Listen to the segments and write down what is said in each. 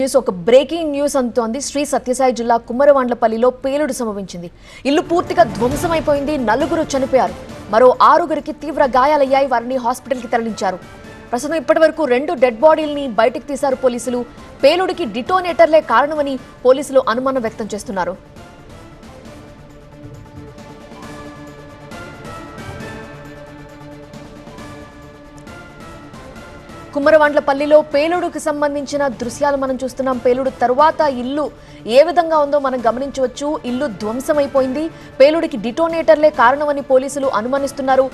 ఒక breaking news అందుతోంది. శ్రీ సత్యసాయి జిల్లా కుమ్మరవాండ్లపల్లిలో పేలుడు సంభవించింది. ఇల్లు పూర్తిగా ధ్వంసమైపోయింది. నలుగురు చనిపోయారు. మరో 6గురికి తీవ్ర గాయాలయ్యాయి. వారిని హాస్పిటల్కి తరలించారు. ప్రస్తుతం ఇప్పటివరకు 2 డెడ్ బాడీల్ని బయటకు తీశారు పోలీసులు. పేలుడికి డిటోనేటర్లే కారణమని పోలీసులు అనుమానం వ్యక్తం చేస్తున్నారు. కుమ్మరవాండ్లపల్లిలో పేలుడుకు సంబంధించిన దృశ్యాలు మనం చూస్తున్నాం. పేలుడు తరువాత ఇల్లు ఏ విధంగా ఉందో మనం గమనించవచ్చు. ఇల్లు ధ్వంసమైపోయింది. పేలుడికి డిటోనేటర్లే కారణమని పోలీసులు అనుమానిస్తున్నారు.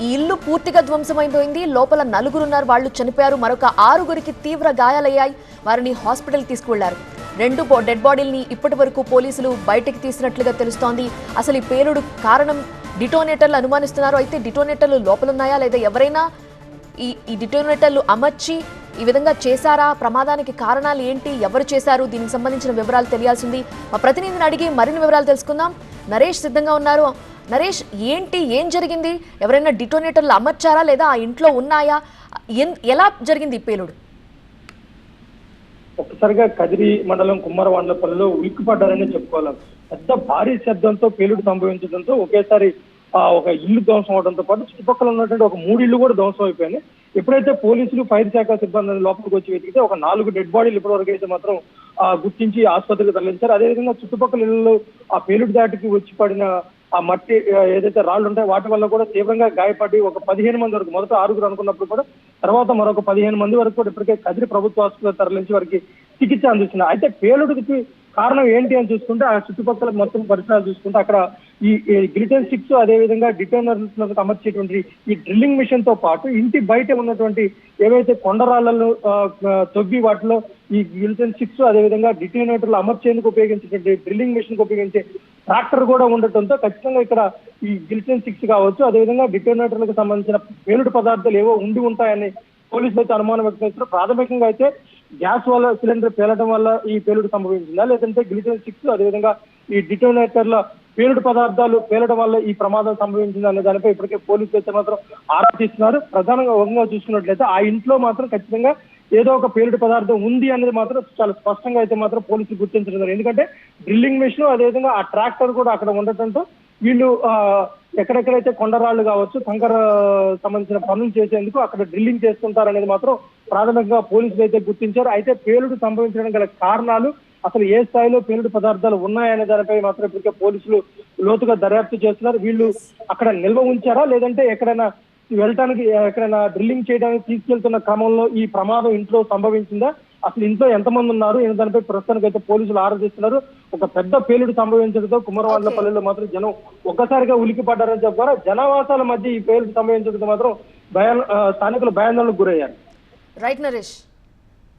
ఈ ఇల్లు పూర్తిగా ధ్వంసమైపోయింది. లోపల 4 ఉన్నారు, వాళ్ళు చనిపోయారు. మరొక 6గురికి తీవ్ర గాయాలయ్యాయి. వారిని హాస్పిటల్ తీసుకువెళ్లారు. 2 డెడ్ బాడీల్ని ఇప్పటి వరకు పోలీసులు బయటకు తీసినట్లుగా తెలుస్తోంది. అసలు ఈ పేలుడు కారణం డిటోనేటర్లు అనుమానిస్తున్నారు. అయితే డిటోనేటర్లు లోపలున్నాయా లేదా, ఎవరైనా ఈ డిటోనేటర్లు అమర్చి ఈ విధంగా చేశారా, ప్రమాదానికి కారణాలు ఏంటి, ఎవరు చేశారు, దీనికి సంబంధించిన వివరాలు తెలియాల్సింది. మా ప్రతినిధిని అడిగి మరిన్ని వివరాలు తెలుసుకుందాం. నరేష్ సిద్ధంగా ఉన్నారు. నరేష్, ఏం జరిగింది? ఎవరైనా డిటోనేటర్లు అమర్చారా లేదా ఆ ఇంట్లో ఉన్నాయా? ఎలా జరిగింది ఈ పేలుడు? ఒక్కసారిగా కదిరి మండలం కుమ్మరవాండ్లపల్లిలో ఉలిక్కిపడ్డారని చెప్పుకోవాలి. పెద్ద భారీ శబ్దంతో పేలుడు సంభవించడంతో ఒకేసారి ఒక ఇల్లు ధ్వంసం అవడంతో పాటు చుట్టుపక్కల ఉన్నటువంటి ఒక 3 ఇళ్లు కూడా ధ్వంసం అయిపోయినాయి. ఎప్పుడైతే పోలీసులు, ఫైర్ శాఖ సిబ్బంది లోపలికి వచ్చి వెతికితే ఒక 4 డెడ్ బాడీలు ఇప్పటివరకు అయితే మాత్రం గుర్తించి ఆసుపత్రికి తరలించారు. అదేవిధంగా చుట్టుపక్కల ఇళ్లలో ఆ పేలుడు దాటికి వచ్చి పడిన ఆ మట్టి ఏదైతే రాళ్లు ఉంటాయో వాటి వల్ల కూడా తీవ్రంగా గాయపడి ఒక 15 మంది వరకు, మొదట 6గురు అనుకున్నప్పుడు కూడా తర్వాత మరొక 15 మంది వరకు కూడా ఇప్పటికే కదిరి ప్రభుత్వ ఆసుపత్రికి తరలించి వారికి చికిత్స అందిస్తున్నారు. అయితే పేలుడికి కారణం ఏంటి అని చూసుకుంటే ఆ చుట్టుపక్కల మొత్తం పరిసరాలు చూసుకుంటే అక్కడ ఈ గ్లిటన్ స్టిక్స్, అదేవిధంగా డిటోనర్లకు అమర్చేటువంటి ఈ డ్రిల్లింగ్ మిషన్ తో పాటు ఇంటి బయట ఉన్నటువంటి ఏవైతే కొండరాళ్లను తొవ్వి వాటిలో ఈ గ్లిటన్ స్టిక్స్, అదేవిధంగా డిటోనేటర్లు అమర్చేందుకు ఉపయోగించేటువంటి డ్రిల్లింగ్ మిషన్ కు ఉపయోగించే ట్రాక్టర్ కూడా ఉండటంతో ఖచ్చితంగా ఇక్కడ ఈ గ్లిటన్ స్టిక్స్ కావచ్చు, అదేవిధంగా డిటోనేటర్లకు సంబంధించిన పేలుడు పదార్థాలు ఏవో ఉండి ఉంటాయని పోలీసులు అయితే అనుమానం వ్యక్తం చేస్తారు. ప్రాథమికంగా అయితే గ్యాస్ వల్ల సిలిండర్ పేలడం వల్ల ఈ పేలుడు సంభవించిందా, లేదంటే గ్లిటన్ స్టిక్స్, అదేవిధంగా ఈ డిటోనేటర్ల పేలుడు పదార్థాలు పేలడం వల్ల ఈ ప్రమాదం సంభవించింది అనే దానిపై ఇప్పటికే పోలీసులు అయితే మాత్రం ఆరా తీస్తున్నారు. ప్రధానంగా చూసుకున్నట్లయితే ఆ ఇంట్లో మాత్రం ఖచ్చితంగా ఏదో ఒక పేలుడు పదార్థం ఉంది అనేది మాత్రం చాలా స్పష్టంగా అయితే మాత్రం పోలీసులు గుర్తించడం. ఎందుకంటే డ్రిల్లింగ్ మిషన్, అదేవిధంగా ఆ ట్రాక్టర్ కూడా అక్కడ ఉండటంతో వీళ్ళు ఎక్కడెక్కడైతే కొండరాళ్లు కావచ్చు, కంకర సంబంధించిన పనులు చేసేందుకు అక్కడ డ్రిల్లింగ్ చేస్తుంటారు అనేది మాత్రం ప్రాథమికంగా పోలీసులు అయితే గుర్తించారు. అయితే పేలుడు సంభవించడానికి గల కారణాలు, అసలు ఏ స్థాయిలో పేలుడు పదార్థాలు ఉన్నాయనే దానిపై మాత్రం ఇప్పటికే పోలీసులు లోతుగా దర్యాప్తు చేస్తున్నారు. వీళ్ళు అక్కడ నిల్వ ఉంచారా, లేదంటే ఎక్కడైనా వెళ్ళటానికి, ఎక్కడైనా డ్రిల్లింగ్ చేయడానికి తీసుకెళ్తున్న క్రమంలో ఈ ప్రమాదం ఇంట్లో సంభవించిందా, అసలు ఇంట్లో ఎంతమంది ఉన్నారు అనే దానిపై ప్రస్తుతానికి అయితే పోలీసులు ఆరాధిస్తున్నారు. ఒక పెద్ద పేలుడు సంభవించడంతో కుమ్మరవాండ్లపల్లిలో మాత్రం జనం ఒక్కసారిగా ఉలిక్కిపడ్డారని చెప్పారు. జనవాసాల మధ్య ఈ పేలుడు సంభవించడంతో మాత్రం స్థానికులు భయాందోళనకు గురయ్యారు. రైట్ నరేష్.